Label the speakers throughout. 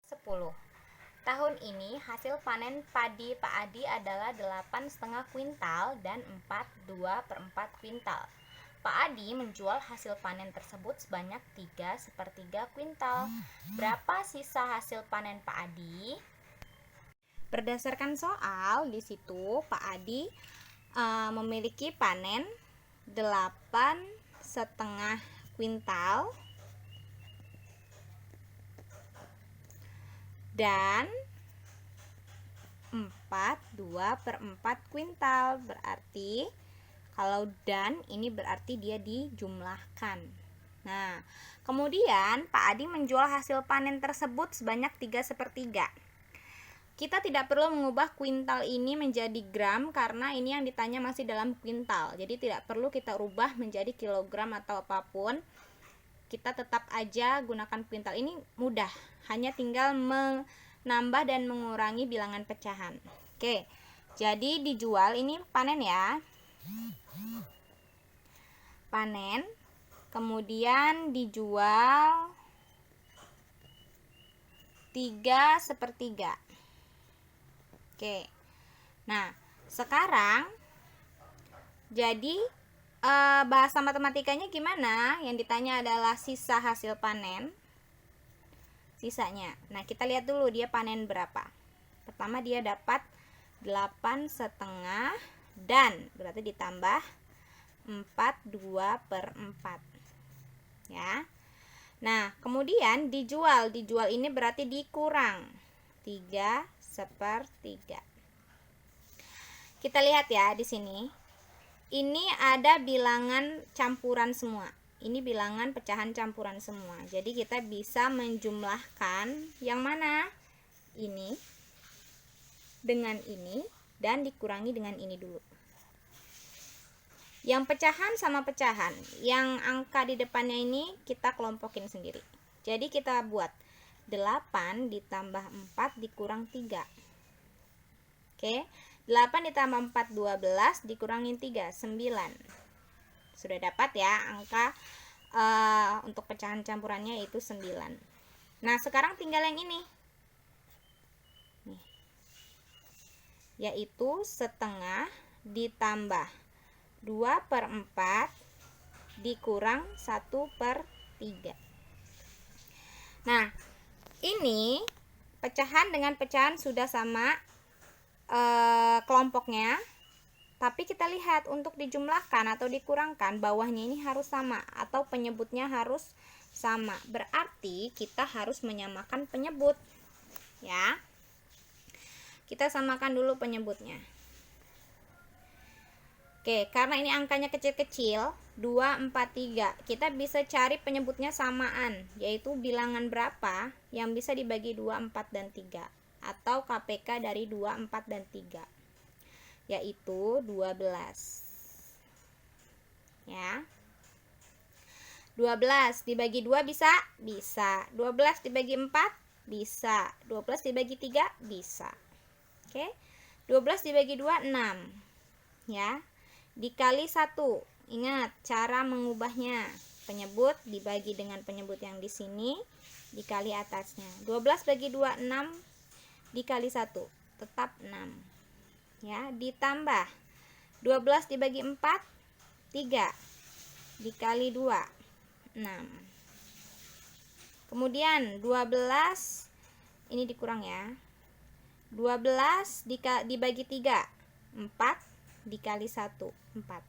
Speaker 1: 10. Tahun ini hasil panen padi Pak Adi adalah 8,5 kuintal dan 4,2/4 kuintal. Pak Adi menjual hasil panen tersebut sebanyak 3/3 kuintal. Berapa sisa hasil panen Pak Adi? Berdasarkan soal di situ Pak Adi memiliki panen 8,5 kuintal dan 4,2/4 kuintal. Berarti kalau dan ini berarti dia dijumlahkan. Nah, kemudian Pak Adi menjual hasil panen tersebut sebanyak 3/3. Kita tidak perlu mengubah kuintal ini menjadi gram karena ini yang ditanya masih dalam kuintal. Jadi tidak perlu kita ubah menjadi kilogram atau apapun. Kita tetap aja gunakan kuintal. Ini mudah, hanya tinggal menambah dan mengurangi bilangan pecahan. Oke, jadi dijual, ini panen ya, panen, kemudian dijual 3/3. Oke, nah sekarang jadi bahasa matematikanya gimana? Yang ditanya adalah sisa hasil panen, sisanya. Nah, kita lihat dulu dia panen berapa. Pertama dia dapat 8,5 dan berarti ditambah 4,2/4 ya. Nah, kemudian dijual ini berarti dikurang 3/3. Kita lihat ya di sini. Ini ada bilangan campuran semua. Ini bilangan pecahan campuran semua. Jadi kita bisa menjumlahkan yang mana? Ini dengan ini dan dikurangi dengan ini dulu. Yang pecahan sama pecahan, yang angka di depannya ini kita kelompokin sendiri. Jadi kita buat 8 ditambah 4 dikurang 3. Oke, 8 ditambah 4, 12 dikurangin 3, 9. Sudah dapat ya angka untuk pecahan campurannya yaitu 9. Nah, sekarang tinggal yang ini. Nih. Yaitu setengah ditambah 2/4 dikurang 1/3. Nah, ini pecahan dengan pecahan sudah sama kelompoknya, tapi kita lihat untuk dijumlahkan atau dikurangkan bawahnya ini harus sama atau penyebutnya harus sama. Berarti kita harus menyamakan penyebut ya. Kita samakan dulu penyebutnya. Oke, karena ini angkanya kecil-kecil, 2, 4, 3, kita bisa cari penyebutnya samaan, yaitu bilangan berapa yang bisa dibagi 2, 4, dan 3, atau KPK dari 2, 4, dan 3, yaitu 12. Ya. 12 dibagi 2 bisa? Bisa. 12 dibagi 4? Bisa. 12 dibagi 3? Bisa. Oke. 12 dibagi 2, 6. Ya. Dikali 1. Ingat cara mengubahnya. Penyebut dibagi dengan penyebut yang di sini, dikali atasnya. 12 bagi 2, 6. Dikali 1 tetap 6 ya, ditambah 12 dibagi 4, 3, dikali 2, 6. Kemudian 12 ini dikurang ya, 12 dibagi 3, 4, dikali 1, 4.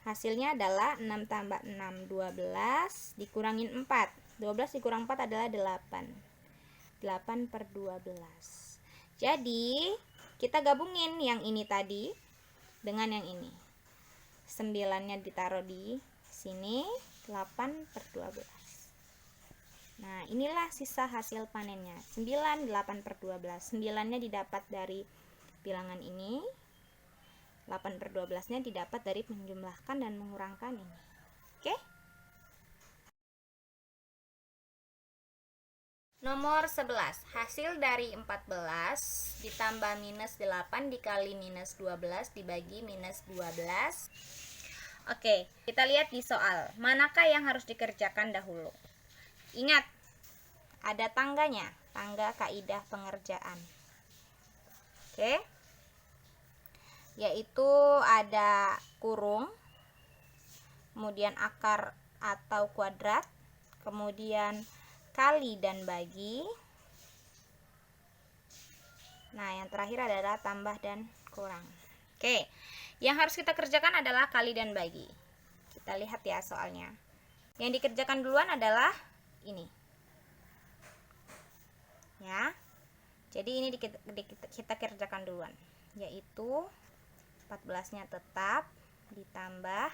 Speaker 1: Hasilnya adalah 6 tambah 6, 12, dikurangin 4, 12 dikurang 4 adalah 8. 8/12. Jadi kita gabungin yang ini tadi dengan yang ini. 9-nya ditaruh di sini, 8/12. Nah, inilah sisa hasil panennya. 9, 8/12. 9-nya didapat dari bilangan ini. 8/12-nya didapat dari menjumlahkan dan mengurangkan ini. Oke? Nomor 11, hasil dari 14 ditambah minus 8 dikali minus 12 dibagi minus 12. Oke, kita lihat di soal. Manakah yang harus dikerjakan dahulu? Ingat, ada tangganya, tangga kaidah pengerjaan. Oke. Yaitu ada kurung, kemudian akar atau kuadrat, kemudian kali dan bagi. Nah, yang terakhir adalah tambah dan kurang. Oke, yang harus kita kerjakan adalah kali dan bagi. Kita lihat ya soalnya. Yang dikerjakan duluan adalah ini. Ya. Jadi ini kita kerjakan duluan, yaitu 14-nya tetap ditambah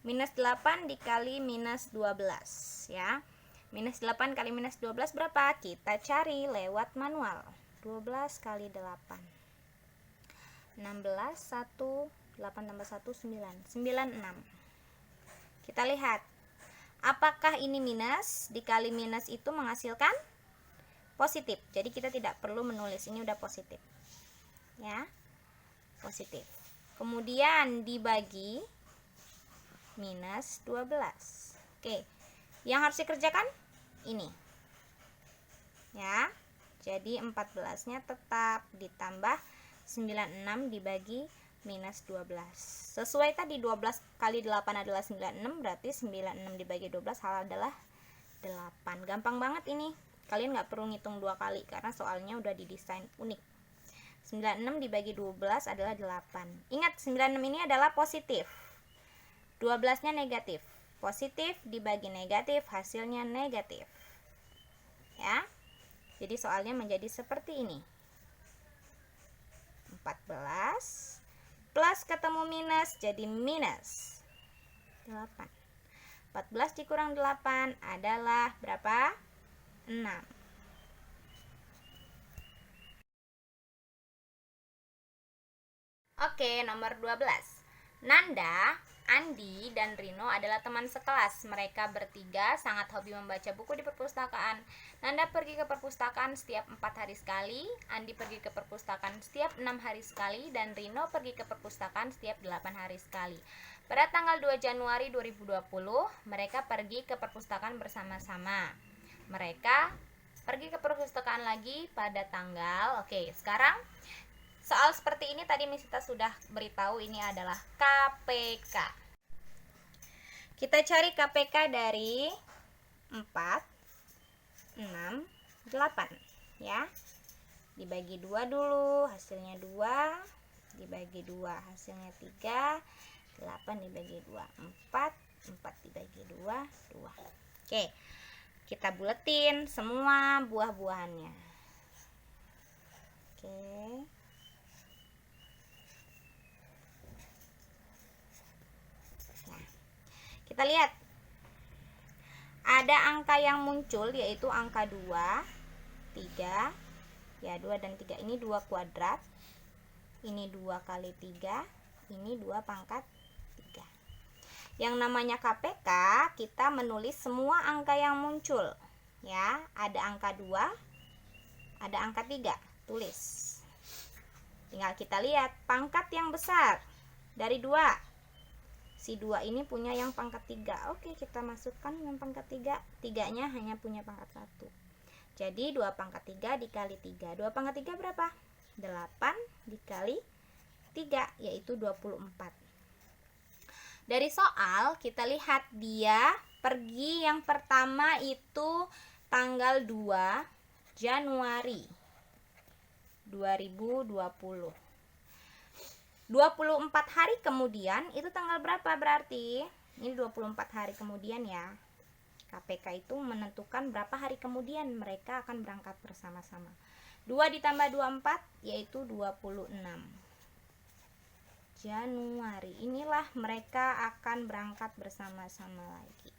Speaker 1: minus 8 dikali minus 12 ya. Minus 8 kali minus 12 berapa? Kita cari lewat manual. 12 kali 8 16, 1, 8 tambah 1, 9 96. Kita lihat, apakah ini minus dikali minus itu menghasilkan positif. Jadi kita tidak perlu menulis, ini udah positif ya, positif. Kemudian dibagi minus 12. Oke, yang harus dikerjakan ini ya. Jadi 14-nya tetap ditambah 96 dibagi minus 12. Sesuai tadi 12 kali 8 adalah 96, berarti 96 dibagi 12 hal adalah 8. Gampang banget ini. Kalian nggak perlu ngitung 2 kali karena soalnya udah didesain unik. 96 dibagi 12 adalah 8. Ingat, 96 ini adalah positif. 12-nya negatif. Positif dibagi negatif, hasilnya negatif. Ya. Jadi soalnya menjadi seperti ini. 14 plus ketemu minus jadi minus 8. 14 dikurang 8 adalah berapa? 6. Oke, nomor 12. Nanda, Andi, dan Rino adalah teman sekelas. Mereka bertiga sangat hobi membaca buku di perpustakaan. Nanda pergi ke perpustakaan setiap 4 hari sekali, Andi pergi ke perpustakaan setiap 6 hari sekali, dan Rino pergi ke perpustakaan setiap 8 hari sekali. Pada tanggal 2 Januari 2020, mereka pergi ke perpustakaan bersama-sama. Mereka pergi ke perpustakaan lagi pada tanggal, sekarang soal seperti ini tadi Misita sudah beritahu, ini adalah KPK. Kita cari KPK dari 4, 6, 8 ya. Dibagi 2 dulu, hasilnya 2. Dibagi 2, hasilnya 3. 8 dibagi 2, 4. 4 dibagi 2, 2. Oke, kita buletin semua buah-buahannya. Oke. Kita lihat, ada angka yang muncul yaitu angka 2, 3 ya, 2 dan 3 ini 2 kuadrat, ini 2 kali 3, ini 2 pangkat 3. Yang namanya KPK, kita menulis semua angka yang muncul ya. Ada angka 2, ada angka 3, tulis. Tinggal kita lihat pangkat yang besar dari 2. Si 2 ini punya yang pangkat 3. Oke, kita masukkan yang pangkat 3. 3-nya hanya punya pangkat 1. Jadi 2 pangkat 3 dikali 3. 2 pangkat 3 berapa? 8 dikali 3, yaitu 24. Dari soal kita lihat dia pergi yang pertama itu tanggal 2 Januari 2020. 24 hari kemudian itu tanggal berapa berarti? Ini 24 hari kemudian ya. KPK itu menentukan berapa hari kemudian mereka akan berangkat bersama-sama. 2 ditambah 24 yaitu 26 Januari. Inilah mereka akan berangkat bersama-sama lagi.